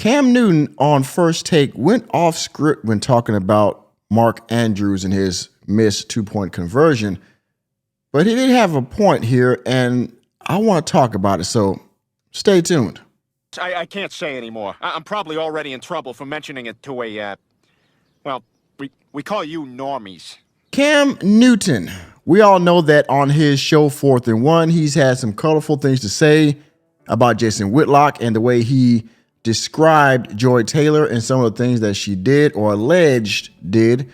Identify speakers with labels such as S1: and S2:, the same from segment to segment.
S1: Cam Newton on First Take went off script when talking about Mark Andrews and his missed 2-point conversion, but he did have a point here, and I want to talk about it, so stay tuned.
S2: I can't say anymore. I'm probably already in trouble for mentioning it to well, we call you normies.
S1: Cam Newton. We all know that on his show 4th and 1, he's had some colorful things to say about Jason Whitlock and the way he described Joy Taylor and some of the things that she did or alleged did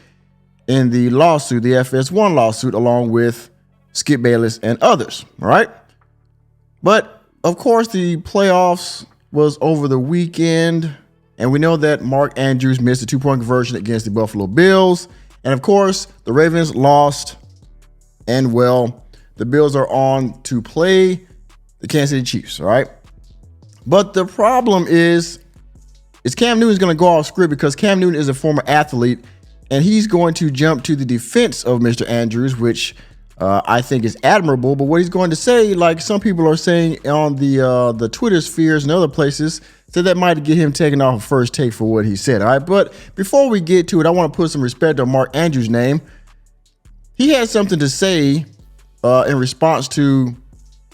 S1: in the lawsuit, the FS1 lawsuit, along with Skip Bayless and others, right? But of course, the playoffs was over the weekend, and we know that Mark Andrews missed a 2-point conversion against the Buffalo Bills. And of course, the Ravens lost, and well, the Bills are on to play the Kansas City Chiefs, all right? But the problem is Cam Newton is going to go off script because Cam Newton is a former athlete, and he's going to jump to the defense of Mr. Andrews, which I think is admirable. But what he's going to say, like some people are saying on the Twitter spheres and other places, said that might get him taken off of First Take for what he said. All right, but before we get to it, I want to put some respect on Mark Andrews' name. He had something to say in response to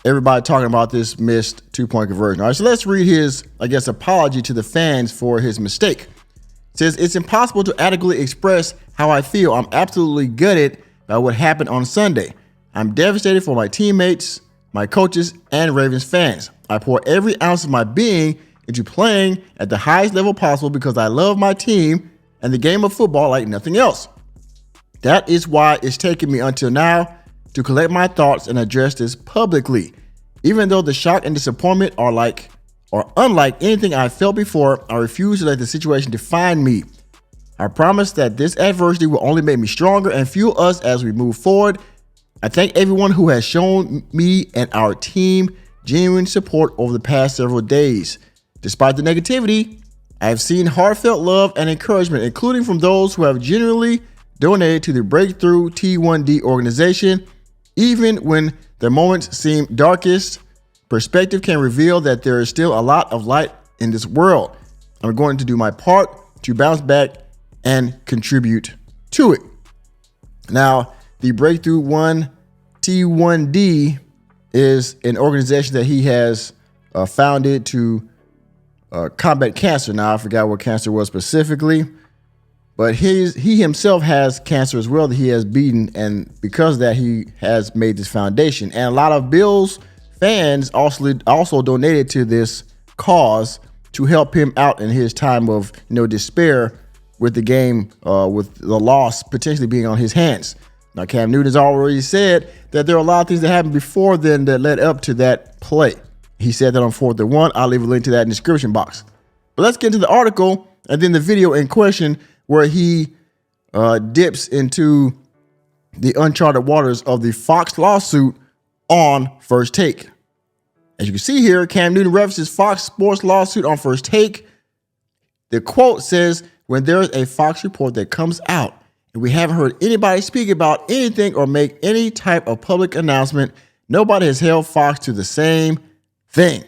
S1: everybody talking about this missed 2-point conversion. All right, so let's read his, I guess, apology to the fans for his mistake. It says, "It's impossible to adequately express how I feel. I'm absolutely gutted by what happened on Sunday. I'm devastated for my teammates, my coaches, and Ravens fans. I pour every ounce of my being into playing at the highest level possible because I love my team and the game of football like nothing else. That is why it's taken me until now to collect my thoughts and address this publicly. Even though the shock and disappointment are unlike anything I felt before, I refuse to let the situation define me. I promise that this adversity will only make me stronger and fuel us as we move forward. I thank everyone who has shown me and our team genuine support over the past several days. Despite the negativity, I have seen heartfelt love and encouragement, including from those who have genuinely donated to the Breakthrough T1D organization. Even when the moments seem darkest, perspective can reveal that there is still a lot of light in this world. I'm going to do my part to bounce back and contribute to it." Now, the Breakthrough T1D is an organization that he has founded to combat cancer. Now, I forgot what cancer was specifically, but he himself has cancer as well that he has beaten, and because of that, he has made this foundation. And a lot of Bills fans also donated to this cause to help him out in his time of despair with the game, with the loss potentially being on his hands. Now, Cam Newton has already said that there are a lot of things that happened before then that led up to that play. He said that on 4th and 1. I'll leave a link to that in the description box. But let's get into the article and then the video in question where he dips into the uncharted waters of the Fox lawsuit on First Take. As you can see here, Cam Newton references Fox Sports lawsuit on First Take. The quote says, "When there is a Fox report that comes out and we haven't heard anybody speak about anything or make any type of public announcement, nobody has held Fox to the same thing."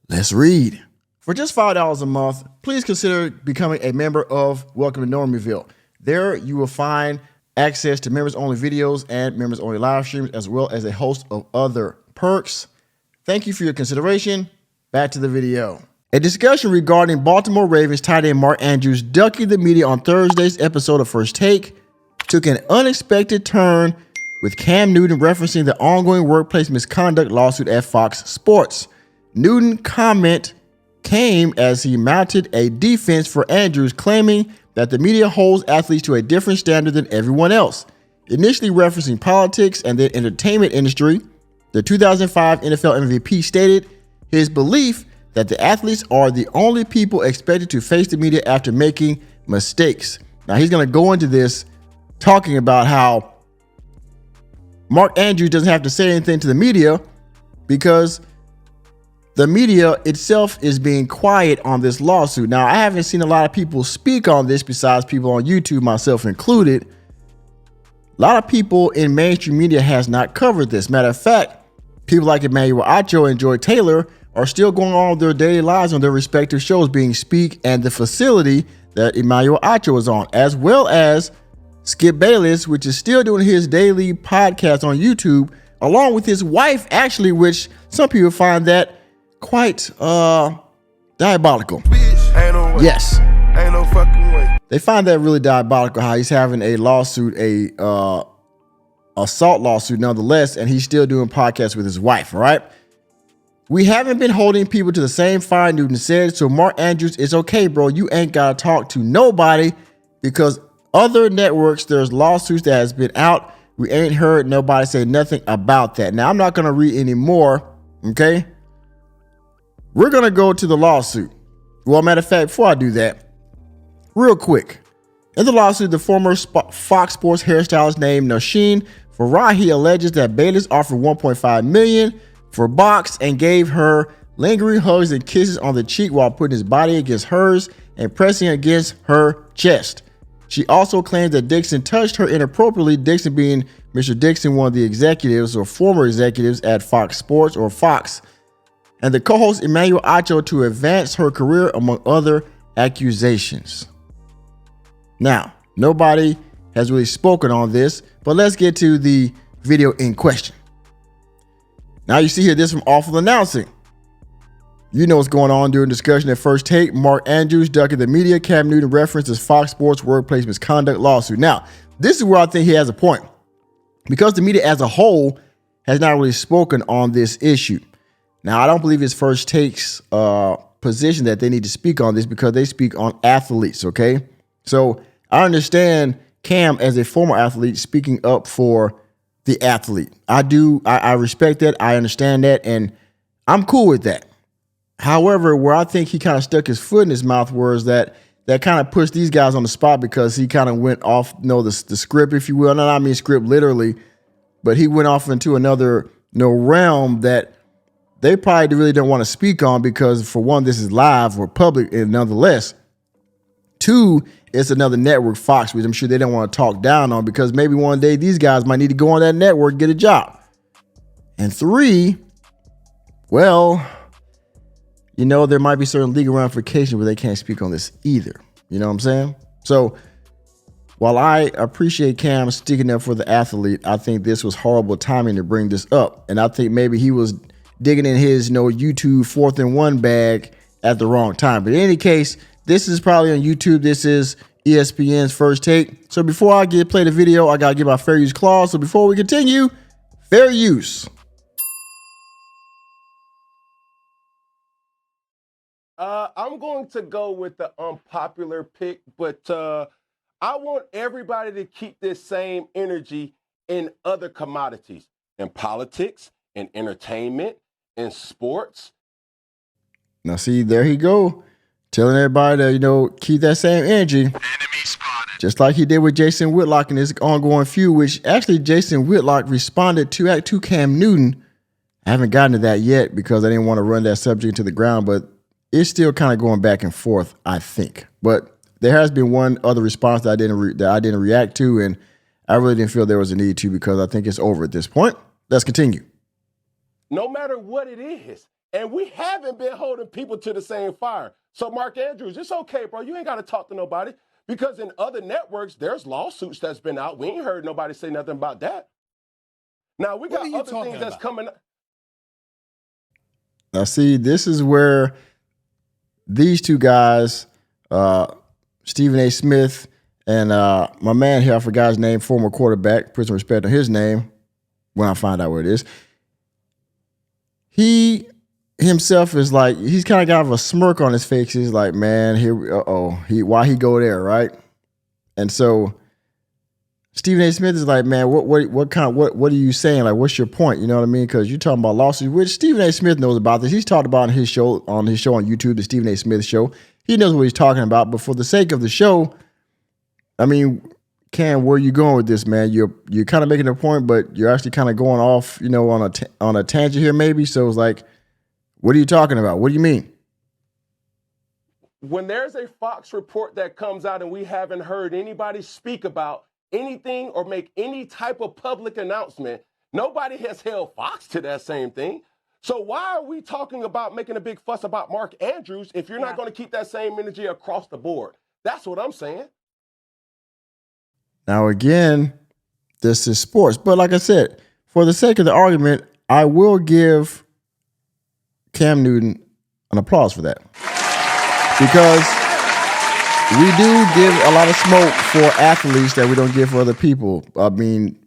S1: Let's read. For just $5 a month, please consider becoming a member of Welcome to Normieville. There you will find access to members-only videos and members-only live streams, as well as a host of other perks. Thank you for your consideration. Back to the video. A discussion regarding Baltimore Ravens tight end Mark Andrews ducking the media on Thursday's episode of First Take took an unexpected turn, with Cam Newton referencing the ongoing workplace misconduct lawsuit at Fox Sports. Newton's comment came as he mounted a defense for Andrews, claiming that the media holds athletes to a different standard than everyone else. Initially referencing politics and then entertainment industry, the 2005 NFL MVP stated his belief that the athletes are the only people expected to face the media after making mistakes. Now, he's going to go into this talking about how Mark Andrews doesn't have to say anything to the media because the media itself is being quiet on this lawsuit. Now, I haven't seen a lot of people speak on this besides people on YouTube, myself included. A lot of people in mainstream media has not covered this. Matter of fact, people like Emmanuel Acho and Joy Taylor are still going on with their daily lives on their respective shows, being Speak and the facility that Emmanuel Acho is on, as well as Skip Bayless, which is still doing his daily podcast on YouTube, along with his wife, actually, which some people find that quite diabolical.
S3: Ain't no way.
S1: Yes.
S3: Ain't no fucking way.
S1: They find that really diabolical, how he's having a lawsuit, a assault lawsuit nonetheless, and he's still doing podcasts with his wife, all right? We haven't been holding people to the same fire, Newton said. So Mark Andrews, it's okay, bro. You ain't got to talk to nobody because other networks, there's lawsuits that has been out. We ain't heard nobody say nothing about that. Now, I'm not going to read any more, okay? We're going to go to the lawsuit. Well, matter of fact, before I do that, real quick. In the lawsuit, the former Fox Sports hairstylist named Nosheen Farahi alleges that Bayless offered $1.5 million for box and gave her lingering hugs and kisses on the cheek while putting his body against hers and pressing against her chest. She also claims that Dixon touched her inappropriately, Dixon being Mr. Dixon, one of the executives or former executives at Fox Sports or Fox, and the co-host Emmanuel Acho to advance her career, among other accusations. Now, nobody has really spoken on this, but let's get to the video in question. Now you see here this from Awful Announcing. You know what's going on during discussion at First Take. Mark Andrews ducking the media. Cam Newton references Fox Sports workplace misconduct lawsuit. Now, this is where I think he has a point, because the media as a whole has not really spoken on this issue. Now, I don't believe it's First Take's position that they need to speak on this because they speak on athletes, okay? So I understand Cam as a former athlete speaking up for the athlete. I respect that. I understand that. And I'm cool with that. However, where I think he kind of stuck his foot in his mouth was that kind of pushed these guys on the spot, because he kind of went off, the script, if you will. Not I mean script literally, but he went off into another realm that they probably really don't want to speak on, because for one, this is live or public, and nonetheless, two, it's another network, Fox, which I'm sure they don't want to talk down on, because maybe one day these guys might need to go on that network and get a job. And three, well, there might be certain legal ramifications where they can't speak on this either. You know what I'm saying? So while I appreciate Cam sticking up for the athlete, I think this was horrible timing to bring this up. And I think maybe he was digging in his, YouTube 4th and 1 bag at the wrong time. But in any case, this is probably on YouTube. This is ESPN's First Take. So before I play the video, I got to get my fair use clause. So before we continue, fair use.
S3: I'm going to go with the unpopular pick, but I want everybody to keep this same energy in other commodities, in politics, in entertainment, in sports.
S1: Now, see, there he go, telling everybody to, keep that same energy.
S4: Enemy spotted.
S1: Just like he did with Jason Whitlock in his ongoing feud, which actually Jason Whitlock responded to Cam Newton. I haven't gotten to that yet because I didn't want to run that subject to the ground, but it's still kind of going back and forth, I think. But there has been one other response that I didn't react to, and I really didn't feel there was a need to, because I think it's over at this point. Let's continue.
S3: No matter what it is. And we haven't been holding people to the same fire. So, Mark Andrews, it's okay, bro. You ain't got to talk to nobody, because in other networks, there's lawsuits that's been out. We ain't heard nobody say nothing about that. Now, we got other things that's coming up.
S1: Now, see, this is where these two guys, Stephen A. Smith and my man here, I forgot his name, former quarterback, put some respect on his name when I find out what it is. He himself is like, he's kind of got a smirk on his face. He's like, man, why he go there, right? And so Stephen A. Smith is like, man, what are you saying? Like, what's your point? You know what I mean? Because you're talking about lawsuits, which Stephen A. Smith knows about this. He's talked about on his show on YouTube, the Stephen A. Smith Show. He knows what he's talking about. But for the sake of the show, I mean, Cam, where are you going with this, man? You're kind of making a point, but you're actually kind of going off, on a tangent here, maybe. So it's like, what are you talking about? What do you mean?
S3: When there's a Fox report that comes out and we haven't heard anybody speak about anything or make any type of public announcement, nobody has held Fox to that same thing. So why are we talking about making a big fuss about Mark Andrews if you're not going to keep that same energy across the board? That's what I'm saying.
S1: Now, again, this is sports. But like I said, for the sake of the argument, I will give Cam Newton an applause for that. Because we do give a lot of smoke for athletes that we don't give for other people. I mean,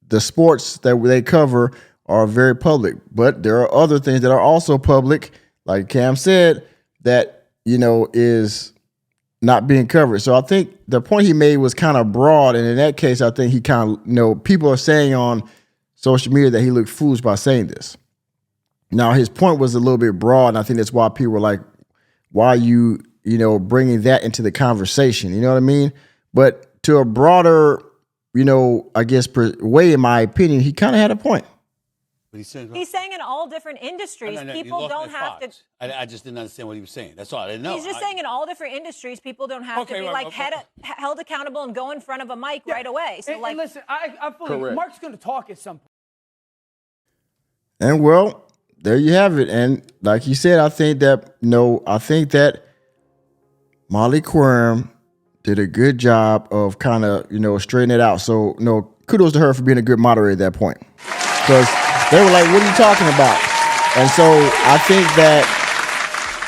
S1: the sports that they cover are very public, but there are other things that are also public, like Cam said, that, is not being covered. So I think the point he made was kind of broad. And in that case, I think he kind of, people are saying on social media that he looked foolish by saying this. Now, his point was a little bit broad, and I think that's why people were like, why are you, bringing that into the conversation? You know what I mean? But to a broader, I guess, way, in my opinion, he kind of had a point.
S4: He's saying
S5: in all different industries, people don't have to.
S4: I just didn't understand what he was saying. That's all. I didn't know.
S5: He's just saying in all different industries, people don't have to be held accountable and go in front of a mic right away. So,
S6: and listen, I believe Mark's going to talk at some point.
S1: And well, there you have it. And like you said, I think that Molly Quorum did a good job of kind of, straightening it out. So, kudos to her for being a good moderator at that point. Because they were like, what are you talking about? And so I think that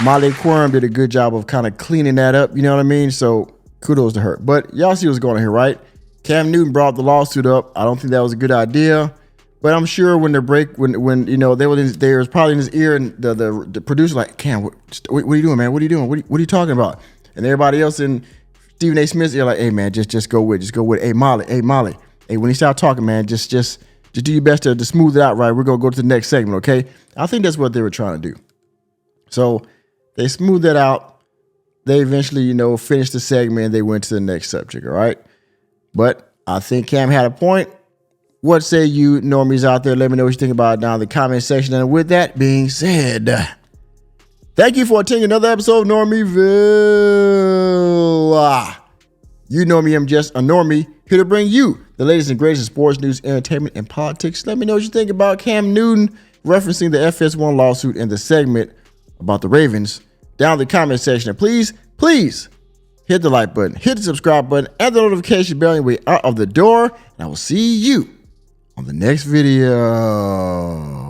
S1: Molly Quorum did a good job of kind of cleaning that up. You know what I mean? So kudos to her. But y'all see what's going on here, right? Cam Newton brought the lawsuit up. I don't think that was a good idea. But I'm sure when they was probably in his ear, and the producer like, Cam, what are you doing, man? What are you doing? What are you talking about? And everybody else in Stephen A. Smith's ear like, hey, man, just go with it. Hey, Molly. Hey, when he start talking, man, just do your best to smooth it out, right? We're going to go to the next segment, okay? I think that's what they were trying to do. So they smoothed that out. They eventually, finished the segment, and they went to the next subject, all right? But I think Cam had a point. What say you, normies out there? Let me know what you think about it down in the comment section. And with that being said, thank you for attending another episode of Normieville. You know me, I'm just a normie, here to bring you the latest and greatest in sports, news, entertainment, and politics. Let me know what you think about Cam Newton referencing the FS1 lawsuit and the segment about the Ravens down in the comment section. And please hit the like button, hit the subscribe button, and the notification bell on your way out of the door. And I will see you on the next video.